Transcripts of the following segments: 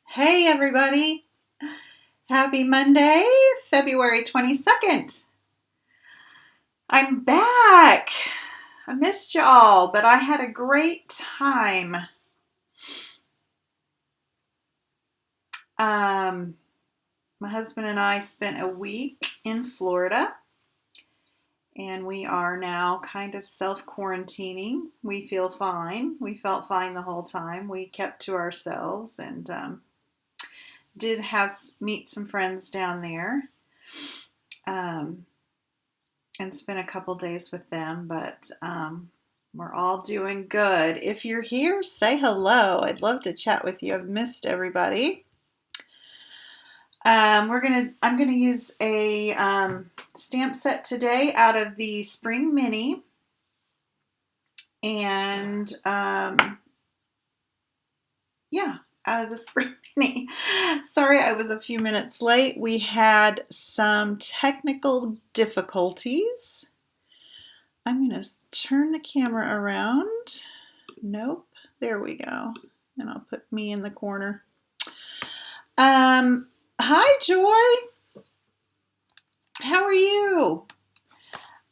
Hey everybody, happy Monday, February 22nd. I'm back. I missed y'all, but I had a great time. Um, my husband and I spent a week in Florida, and we are now kind of self-quarantining. We feel fine. We felt fine the whole time. We kept to ourselves and did meet some friends down there. Um, and spent a couple days with them, but we're all doing good. If you're here, say hello. I'd love to chat with you. I've missed everybody. I'm gonna use a stamp set today out of the Spring Mini, and yeah, out of the Spring Mini. Sorry, I was a few minutes late. We had some technical difficulties. I'm going to turn the camera around. Nope. There we go. And I'll put me in the corner. Hi, Joy. How are you?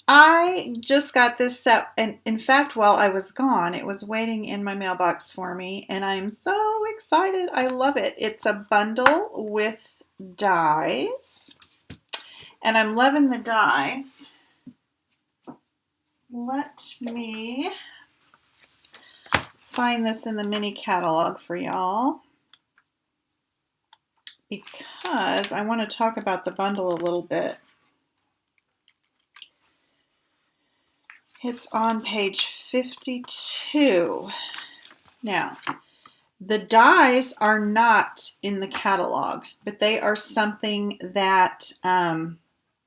I just got this set, and in fact, while I was gone, it was waiting in my mailbox for me, and I'm so excited. I love it. It's a bundle with dies, and I'm loving the dies. Let me find this in the mini catalog for y'all, because I want to talk about the bundle a little bit. It's on page 52. Now, the dies are not in the catalog, but they are something that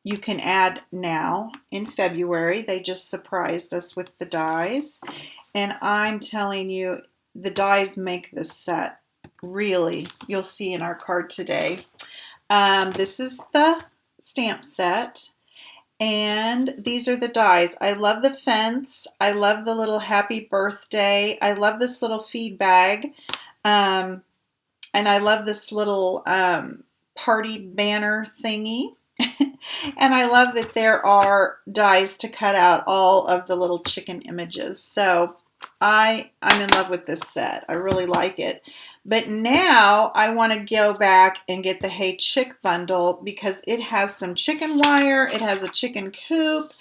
you can add now in February. They just surprised us with the dies, and I'm telling you, the dies make this set. Really, you'll see in our card today. This is the stamp set, and these are the dies. I love the fence. I love the little happy birthday. I love this little feed bag. And I love this little party banner thingy. And I love that there are dies to cut out all of the little chicken images. So I'm in love with this set. I really like it. But now I want to go back and get the Hey Chick bundle, because it has some chicken wire, it has a chicken coop,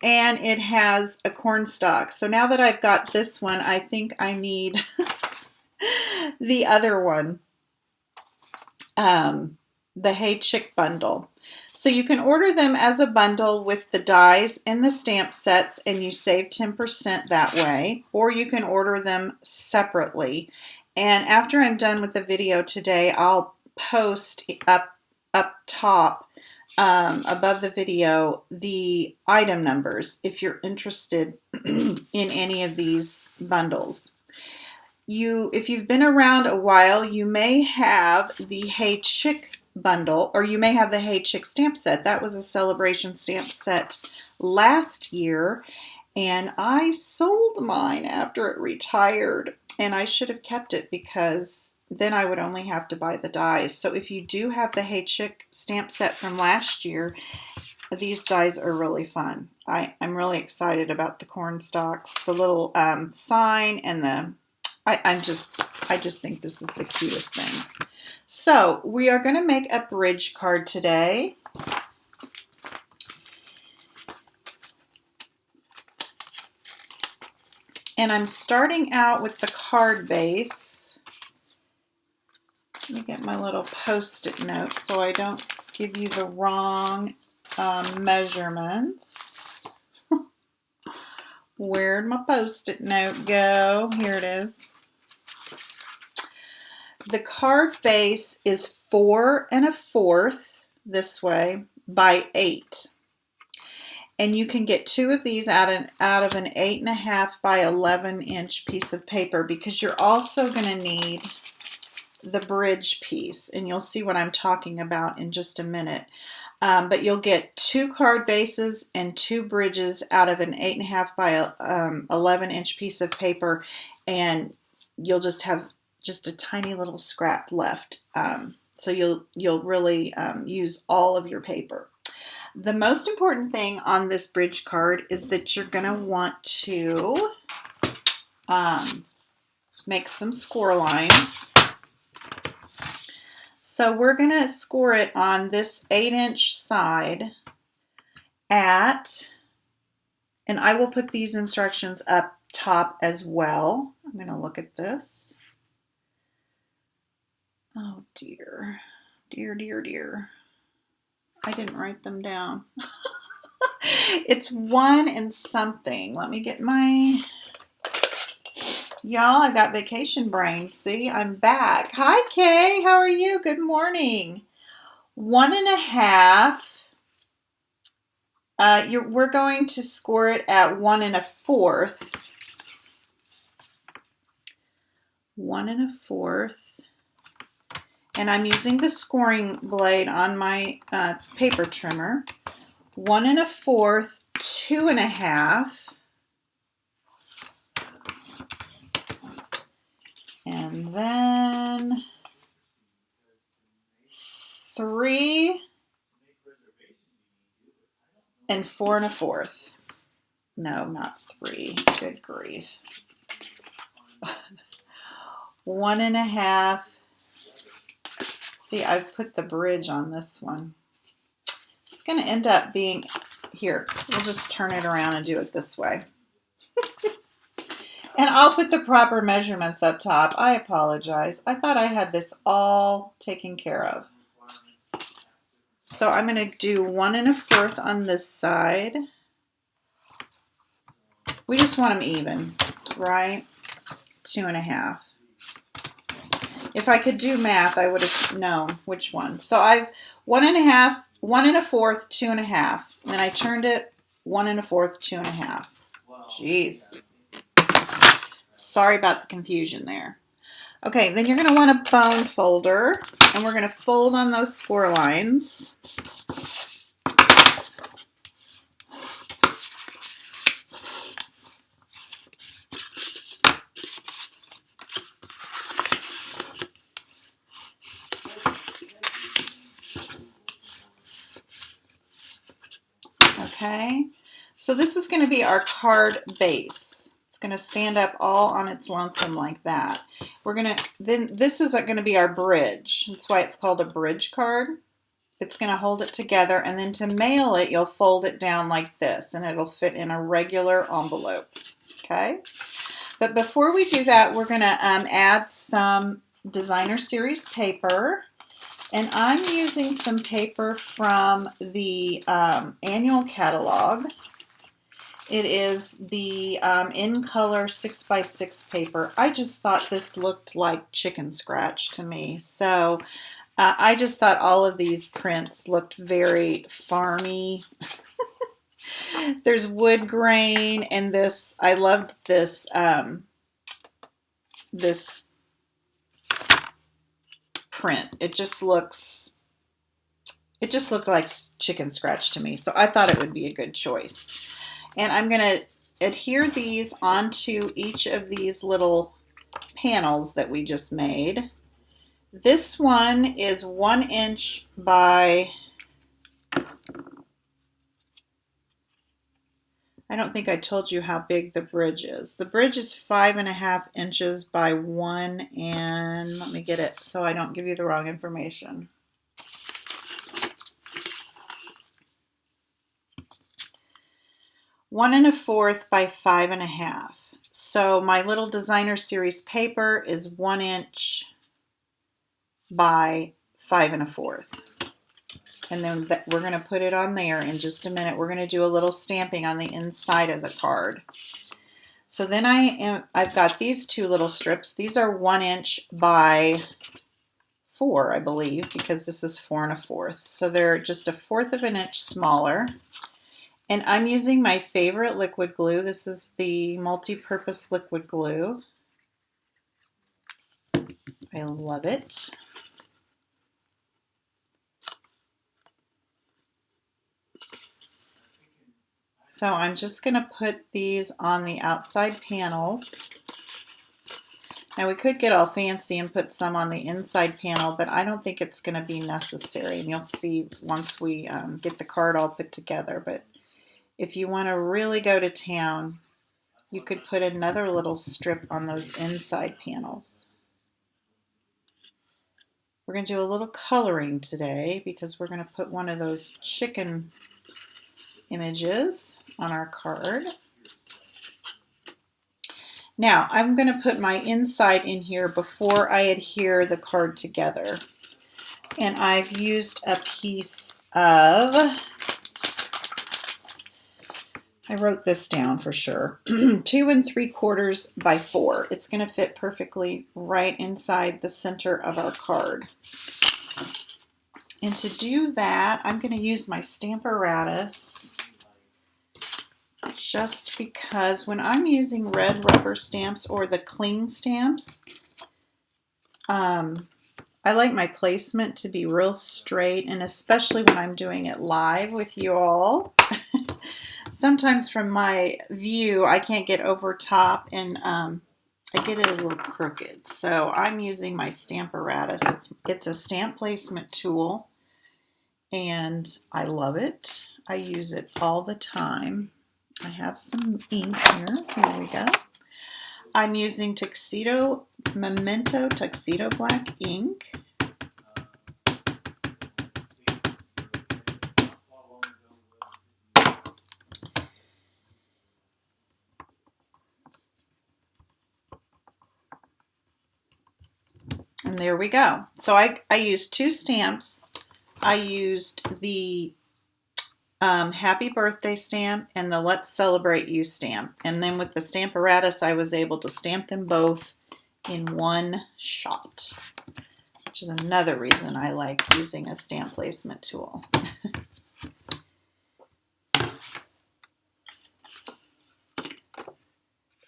and it has a corn stalk. So now that I've got this one, I think I need the other one, the Hey Chick bundle. So you can order them as a bundle with the dies and the stamp sets, and you save 10% that way, or you can order them separately. And after I'm done with the video today, I'll post up top above the video the item numbers if you're interested in any of these bundles. If you've been around a while, you may have the Hey Chick bundle, or you may have the Hey Chick stamp set. That was a celebration stamp set last year, and I sold mine after it retired, and I should have kept it, because then I would only have to buy the dies. So if you do have the Hey Chick stamp set from last year, these dies are really fun. I'm really excited about the corn stalks, the little sign, and I just think this is the cutest thing. So we are going to make a bridge card today. And I'm starting out with the card base. Let me get my little Post-it note so I don't give you the wrong measurements. Where'd my Post-it note go? Here it is. The card base is 4 1/4 this way by 8. And you can get 2 of these out of an 8 1/2 by 11 inch piece of paper, because you're also going to need the bridge piece, and you'll see what I'm talking about in just a minute. But you'll get 2 card bases and 2 bridges out of an 8 1/2 by 11 inch piece of paper, and you'll just have just a tiny little scrap left. So you'll really use all of your paper. The most important thing on this bridge card is that you're going to want to make some score lines. So we're going to score it on this 8-inch side at, and I will put these instructions up top as well. I'm going to look at this. Oh dear, dear, dear, dear. I didn't write them down. It's 1 and something. Let me get my, y'all, I got vacation brain. See, I'm back. Hi, Kay. How are you? Good morning. 1.5. We're going to score it at 1 1/4. 1 1/4. And I'm using the scoring blade on my paper trimmer. 1 1/4, 2.5. And then 3 and 4 1/4. No, not 3. Good grief. 1 1/2. See, I've put the bridge on this one. It's going to end up being, here, we'll just turn it around and do it this way. And I'll put the proper measurements up top. I apologize. I thought I had this all taken care of. So I'm going to do 1 1/4 on this side. We just want them even, right? 2.5. If I could do math, I would have known which one. So I've 1 1/2, 1 1/4, 2.5. Then I turned it 1 1/4, 2.5. Jeez. Sorry about the confusion there. Okay, then you're going to want a bone folder, and we're going to fold on those score lines. Okay, so this is going to be our card base. It's going to stand up all on its lonesome like that. We're going to, then this is going to be our bridge. That's why it's called a bridge card. It's going to hold it together, and then to mail it, you'll fold it down like this, and it'll fit in a regular envelope. Okay, but before we do that, we're going to add some designer series paper. And I'm using some paper from the annual catalog. It is the In Color 6x6 paper. I just thought this looked like chicken scratch to me. So I just thought all of these prints looked very farmy. There's wood grain and this, I loved this, this print. It just looked like chicken scratch to me. So I thought it would be a good choice. And I'm going to adhere these onto each of these little panels that we just made. This one is 1 inch by, I don't think I told you how big the bridge is. The bridge is 5.5 inches by 1, and let me get it so I don't give you the wrong information. One 1/4 by 5.5. So my little designer series paper is 1 inch by 5 1/4. And then we're going to put it on there in just a minute. We're going to do a little stamping on the inside of the card. So then I've got these two little strips. These are 1 inch by 4, I believe, because this is 4 1/4. So they're just 1/4 of an inch smaller. And I'm using my favorite liquid glue. This is the multi-purpose liquid glue. I love it. So I'm just going to put these on the outside panels. Now we could get all fancy and put some on the inside panel, but I don't think it's going to be necessary. And you'll see once we get the card all put together. But if you want to really go to town, you could put another little strip on those inside panels. We're going to do a little coloring today because we're going to put one of those chicken images on our card. Now, I'm going to put my inside in here before I adhere the card together. And I've used a piece of, I wrote this down for sure, 2 3/4 by 4. It's going to fit perfectly right inside the center of our card. And to do that, I'm going to use my Stamparatus, just because when I'm using red rubber stamps or the cling stamps, I like my placement to be real straight, and especially when I'm doing it live with you all. Sometimes from my view, I can't get over top and I get it a little crooked. So I'm using my Stamparatus. It's a stamp placement tool, and I love it. I use it all the time. I have some ink here. Here we go. I'm using Memento Tuxedo Black ink. And there we go. So I used 2 stamps. I used the Happy Birthday stamp and the Let's Celebrate You stamp. And then with the Stamparatus, I was able to stamp them both in one shot, which is another reason I like using a stamp placement tool.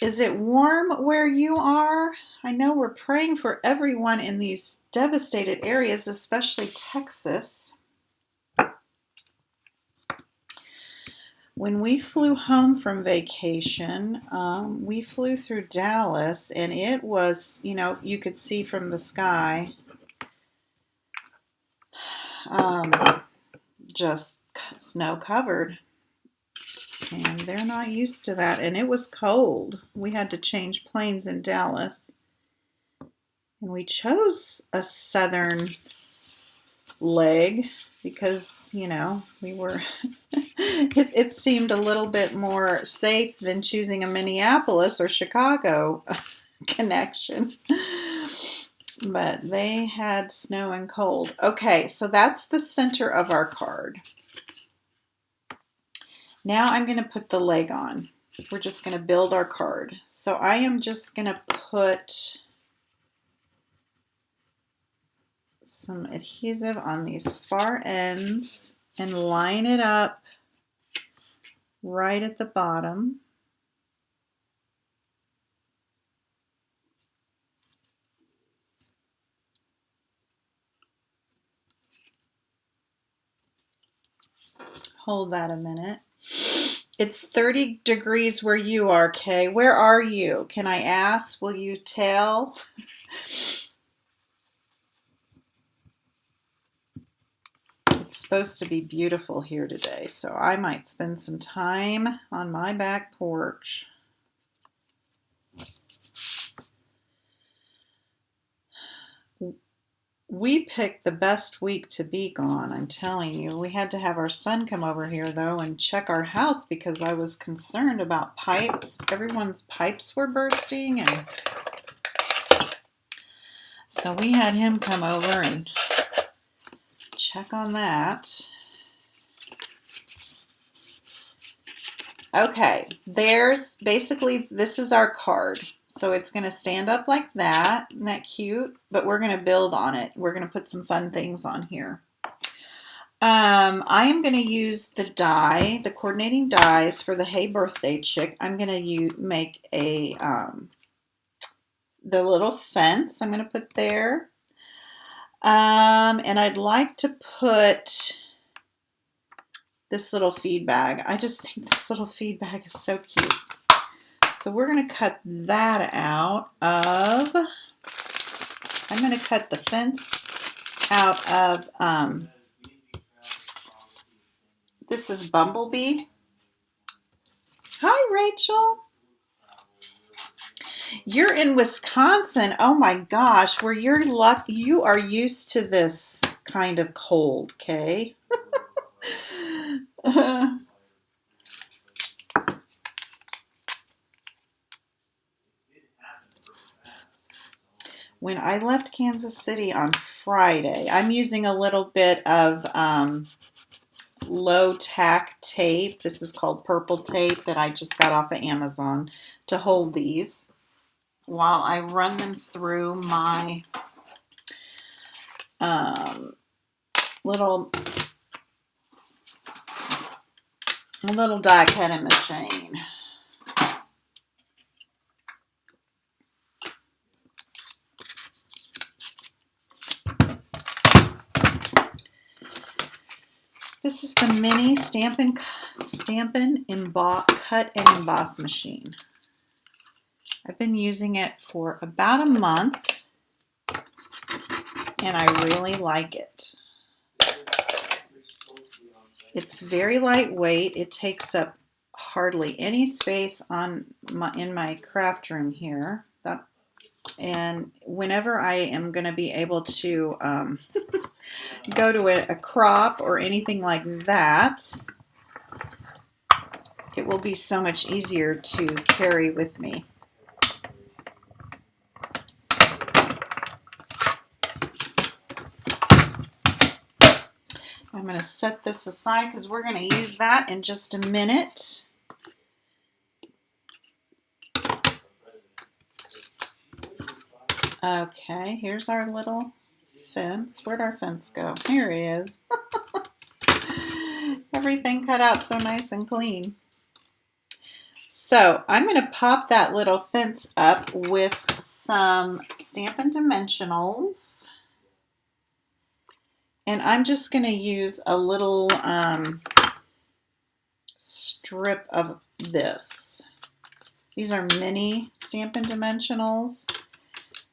Is it warm where you are? I know we're praying for everyone in these devastated areas, especially Texas. When we flew home from vacation, we flew through Dallas, and it was, you know, you could see from the sky, just snow covered. And they're not used to that, and it was cold. We had to change planes in Dallas, and we chose a southern leg because, you know, we were it seemed a little bit more safe than choosing a Minneapolis or Chicago connection. But they had snow and cold. Okay, so that's the center of our card. Now I'm going to put the leg on. We're just going to build our card. So I am just going to put some adhesive on these far ends and line it up right at the bottom. Hold that a minute. It's 30 degrees where you are, Kay. Where are you? Can I ask? Will you tell? It's supposed to be beautiful here today, so I might spend some time on my back porch. We picked the best week to be gone, I'm telling you. We had to have our son come over here, though, and check our house because I was concerned about pipes. Everyone's pipes were bursting, and so we had him come over and check on that. Okay, there's basically, this is our card. So it's going to stand up like that. Isn't that cute? But we're going to build on it. We're going to put some fun things on here. I am going to use the die, the coordinating dies for the Hey Birthday Chick. I'm going to make a the little fence I'm going to put there. And I'd like to put this little feed bag. I just think this little feed bag is so cute. So we're going to cut that out of, I'm going to cut the fence out of, this is Bumblebee. Hi, Rachel. You're in Wisconsin. Oh my gosh, where you're lucky, you are used to this kind of cold, okay? When I left Kansas City on Friday, I'm using a little bit of low tack tape. This is called purple tape that I just got off of Amazon to hold these while I run them through my little die cutting machine. This is the mini Stampin' Cut and Emboss machine. I've been using it for about a month, and I really like it. It's very lightweight. It takes up hardly any space in my craft room here. And whenever I am going to be able to go to a crop or anything like that, it will be so much easier to carry with me. I'm going to set this aside because we're going to use that in just a minute. Okay, here's our little fence. Where'd our fence go? Here he is. Everything cut out so nice and clean. So I'm going to pop that little fence up with some Stampin' Dimensionals. And I'm just going to use a little strip of this. These are mini Stampin' Dimensionals.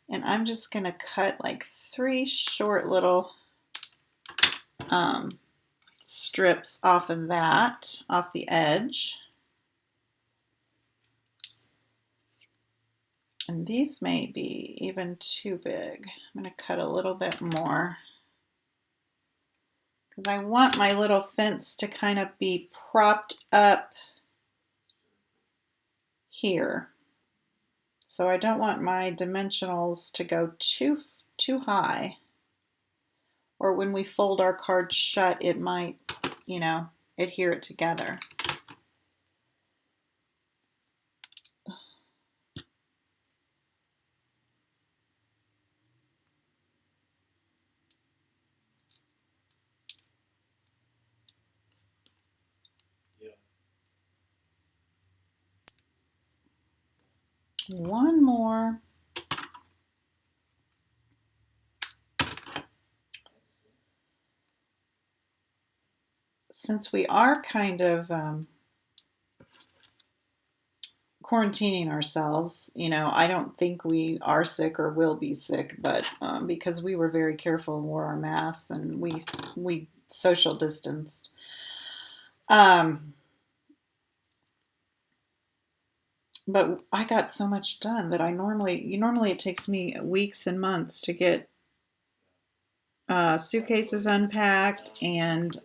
And I'm just going to cut like 3 short little strips off of that, off the edge. And these may be even too big. I'm going to cut a little bit more because I want my little fence to kind of be propped up here. So I don't want my dimensionals to go too high. Or when we fold our card shut, it might, you know, adhere it together. One more. Since we are kind of quarantining ourselves, you know, I don't think we are sick or will be sick, but because we were very careful and wore our masks and we social distanced. But I got so much done that normally it takes me weeks and months to get suitcases unpacked and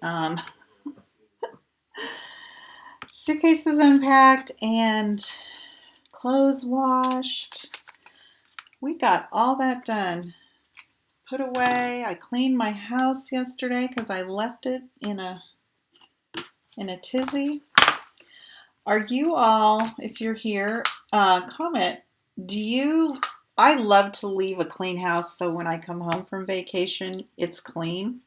clothes washed. We got all that done. Put away. I cleaned my house yesterday because I left it in a tizzy. Are you all, if you're here, comment, I love to leave a clean house so when I come home from vacation, it's clean.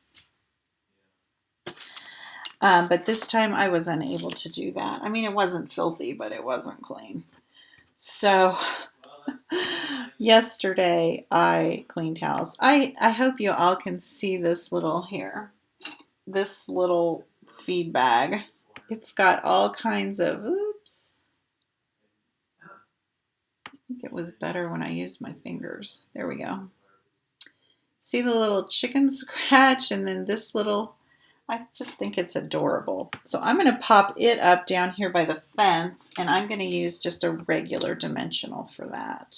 But this time I was unable to do that. I mean, it wasn't filthy, but it wasn't clean. So yesterday I cleaned house. I hope you all can see this little feed bag. It's got all kinds of, oops. think it was better when I used my fingers. There we go. See the little chicken scratch and then this little, I just think it's adorable. So I'm going to pop it up down here by the fence, and I'm going to use just a regular dimensional for that.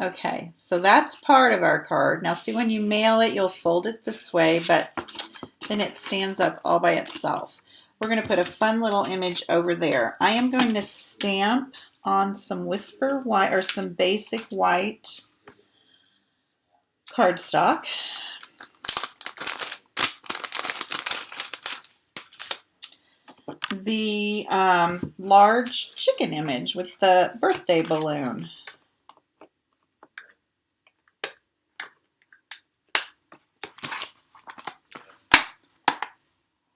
Okay, so that's part of our card. Now see, when you mail it, you'll fold it this way, but then it stands up all by itself. We're going to put a fun little image over there. I am going to stamp on some Whisper White or some basic white cardstock. The large chicken image with the birthday balloon.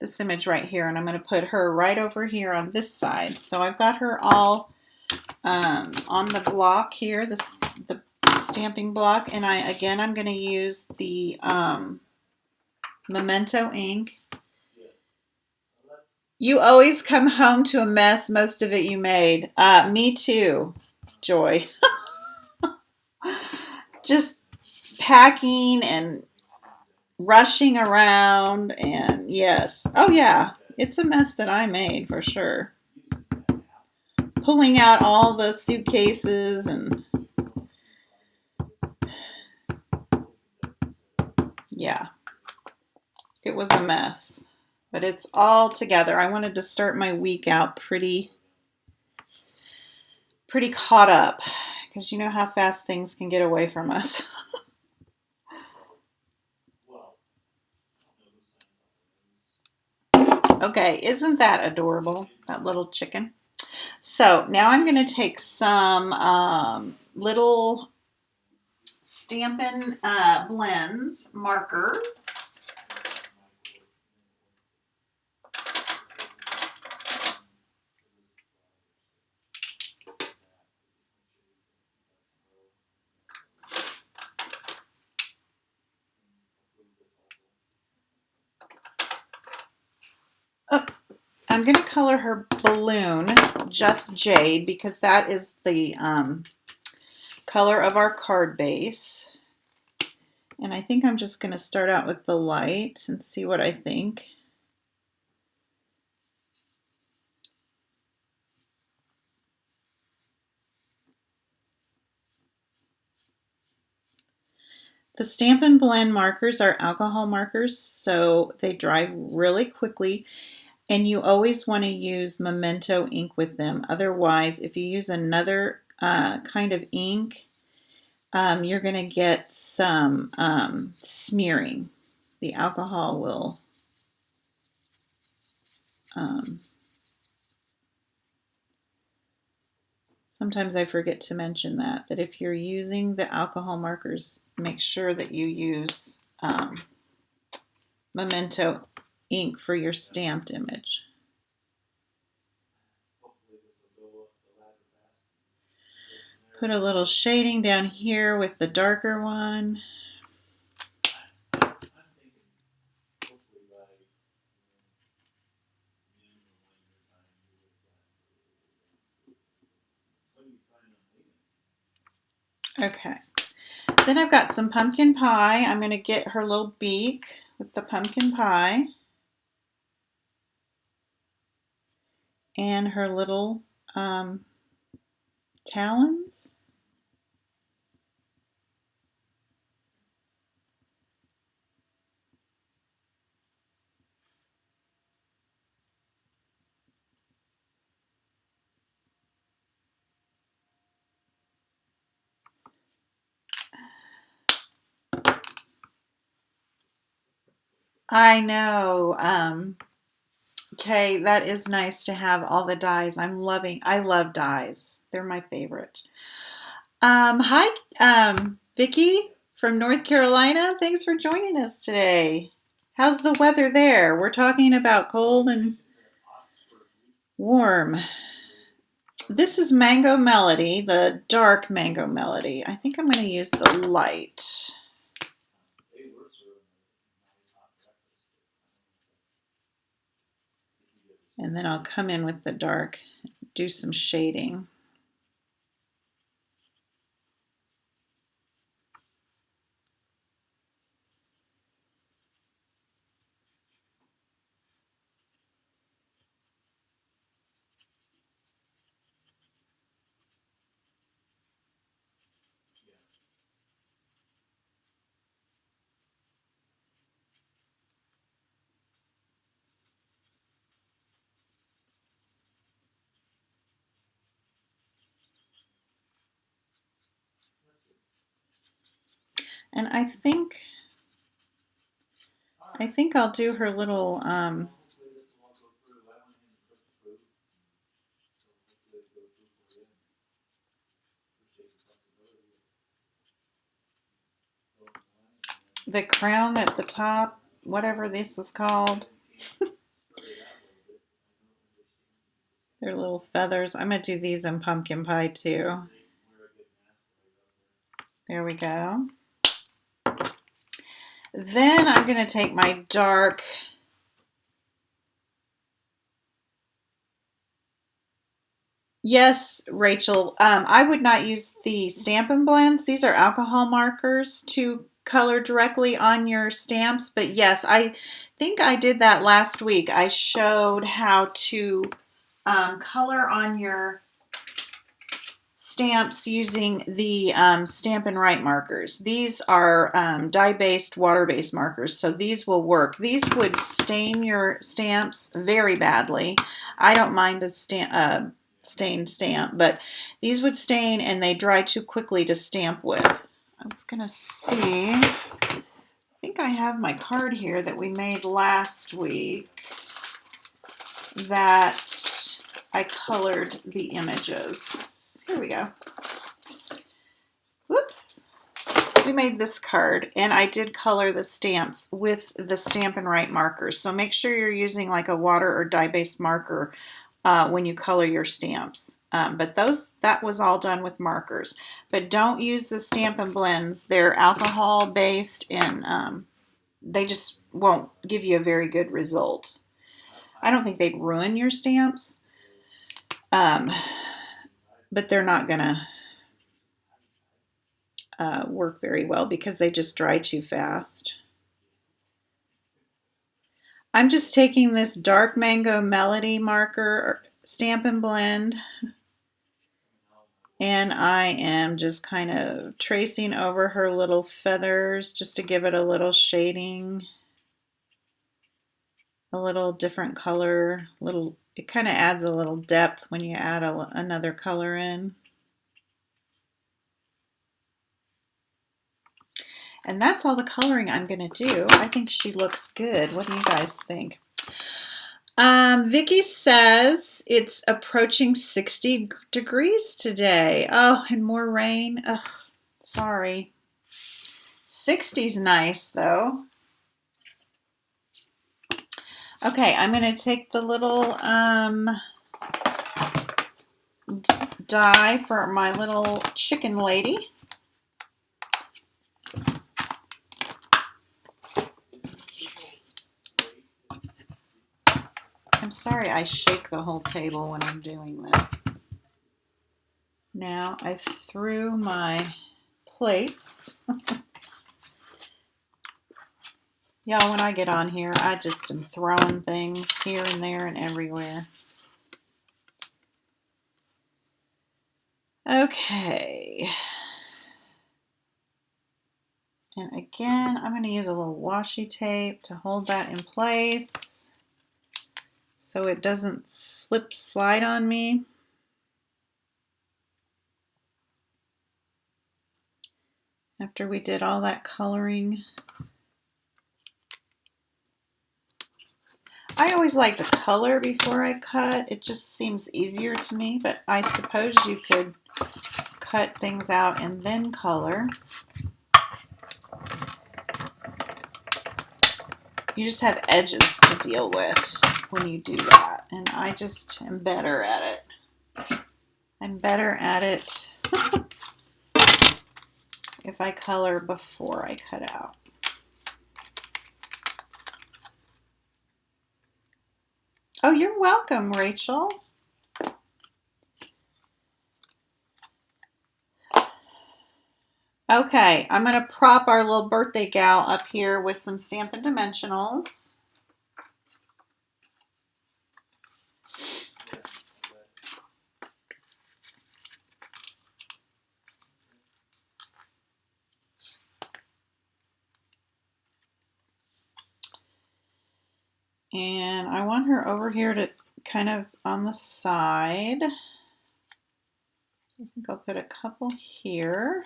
This image right here, and I'm going to put her right over here on this side. So I've got her all on the block here, the stamping block, and I'm going to use the Memento ink. You always come home to a mess, most of it you made. Me too, Joy. Just packing and rushing around, and yes. Oh yeah, it's a mess that I made for sure. Pulling out all the suitcases and yeah, it was a mess. But it's all together. I wanted to start my week out pretty caught up, because you know how fast things can get away from us. Okay, isn't that adorable, that little chicken? So now I'm going to take some little Stampin' Blends markers. Oh, I'm going to color her balloon just jade, because that is the color of our card base. And I think I'm just going to start out with the light and see what I think. The Stampin' Blend markers are alcohol markers, so they dry really quickly, and you always want to use Memento ink with them. Otherwise, if you use another kind of ink, you're going to get some smearing. The alcohol will sometimes I forget to mention that if you're using the alcohol markers, make sure that you use Memento ink for your stamped image. Put a little shading down here with the darker one. Okay, then I've got some pumpkin pie. I'm going to get her little beak with the pumpkin pie and her little talons. I know. Okay, that is nice to have all the dies. I love dies. They're my favorite. Hi, Vicki from North Carolina. Thanks for joining us today. How's the weather there? We're talking about cold and warm. This is Mango Melody, the dark Mango Melody. I think I'm going to use the light. And then I'll come in with the dark, do some shading. And I think I'll do her little the crown at the top, whatever this is called. They're little feathers. I'm going to do these in pumpkin pie too. There we go. Then I'm going to take my dark Yes, Rachel. I would not use the Stampin' Blends. These are alcohol markers to color directly on your stamps. But yes, I think I did that last week. I showed how to color on your stamps using the Stampin' Write markers. These are dye-based, water-based markers, so these will work. These would stain your stamps very badly. I don't mind a stained stamp, but these would stain and they dry too quickly to stamp with. I was gonna see, I think I have my card here that we made last week that I colored the images. Here we go. Whoops. We made this card and I did color the stamps with the Stampin' Write markers. So make sure you're using like a water or dye-based marker when you color your stamps. But that was all done with markers. But don't use the Stampin' Blends. They're alcohol based and they just won't give you a very good result. I don't think they'd ruin your stamps, but they're not gonna work very well because they just dry too fast. I'm just taking this Dark Mango Melody marker Stampin' Blend and I am just kind of tracing over her little feathers just to give it a little shading, a little different color. It kind of adds a little depth when you add another color in. And that's all the coloring I'm going to do. I think she looks good. What do you guys think? Vicki says it's approaching 60 degrees today. Oh, and more rain. Ugh, sorry. 60's nice though. Okay, I'm going to take the little die for my little chicken lady. I'm sorry I shake the whole table when I'm doing this. Now I threw my plates. Y'all, when I get on here, I just am throwing things here and there and everywhere. Okay. And again, I'm going to use a little washi tape to hold that in place so it doesn't slide on me. After we did all that coloring. I always like to color before I cut. It just seems easier to me, but I suppose you could cut things out and then color. You just have edges to deal with when you do that, and I just am better at it. I'm better at it if I color before I cut out. Oh, you're welcome, Rachel. Okay, I'm going to prop our little birthday gal up here with some Stampin' Dimensionals. And I want her over here to kind of on the side. So I think I'll put a couple here.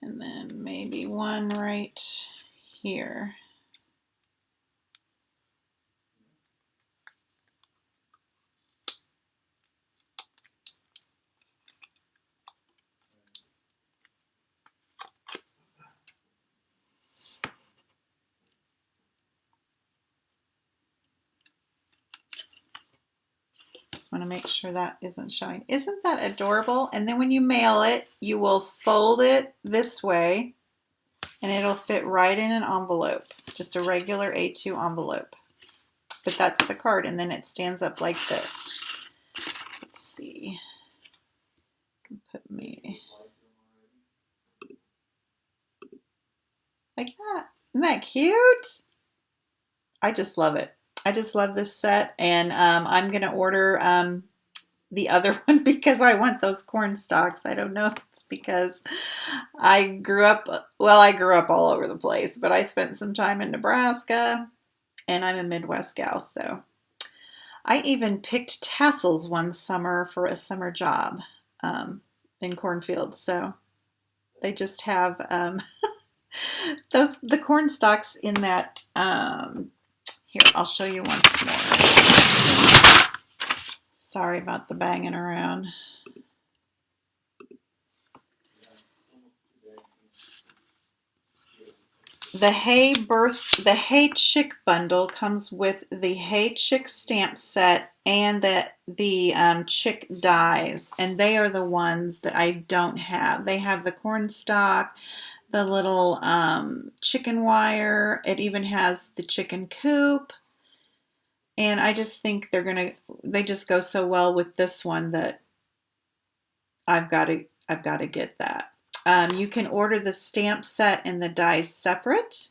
And then maybe one right here. Just want to make sure that isn't showing. Isn't that adorable? And then when you mail it, you will fold it this way and it'll fit right in an envelope, just a regular A2 envelope. But that's the card, and then it stands up like this. Let's see. I can put me like that. Isn't that cute? I just love it. I just love this set, and I'm gonna order the other one because I want those corn stalks. I don't know if it's because I grew up all over the place, but I spent some time in Nebraska, and I'm a Midwest gal, so I even picked tassels one summer for a summer job in cornfields. So they just have the corn stalks in that. Here, I'll show you once more. Sorry about the banging around. The Hey Chick bundle comes with the Hey Chick stamp set and the Chick dies, and they are the ones that I don't have. They have the corn stalk, the little chicken wire. It even has the chicken coop, and I just think they just go so well with this one that I've got to get that. You can order the stamp set and the dies separate,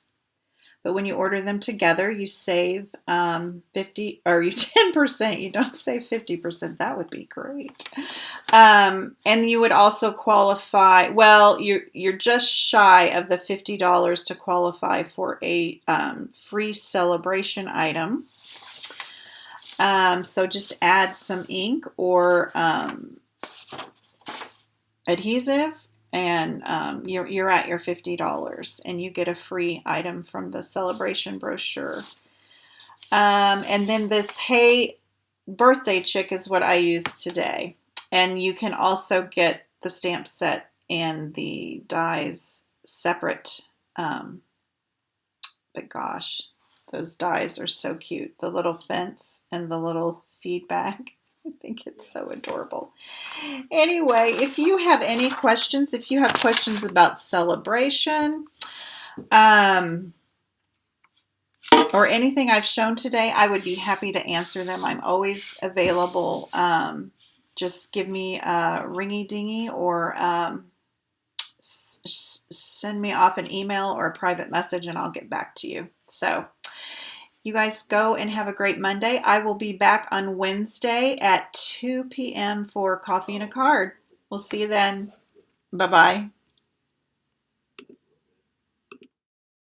but when you order them together, you save 50 or you 10%. You don't save 50%. That would be great. And you would also qualify. Well, you're just shy of the $50 to qualify for a free celebration item. So just add some ink or adhesive, and you're at your $50, and you get a free item from the celebration brochure. And then this Hey Birthday Chick is what I use today, and you can also get the stamp set and the dies separate. But gosh, those dies are so cute. The little fence and the little feedback. I think it's so adorable. Anyway, if you have any questions, if you have questions about celebration, or anything I've shown today, I would be happy to answer them. I'm always available. Just give me a ringy-dingy or send me off an email or a private message and I'll get back to you. So you guys go and have a great Monday. I will be back on Wednesday at 2 p.m. for Coffee and a Card. We'll see you then. Bye-bye.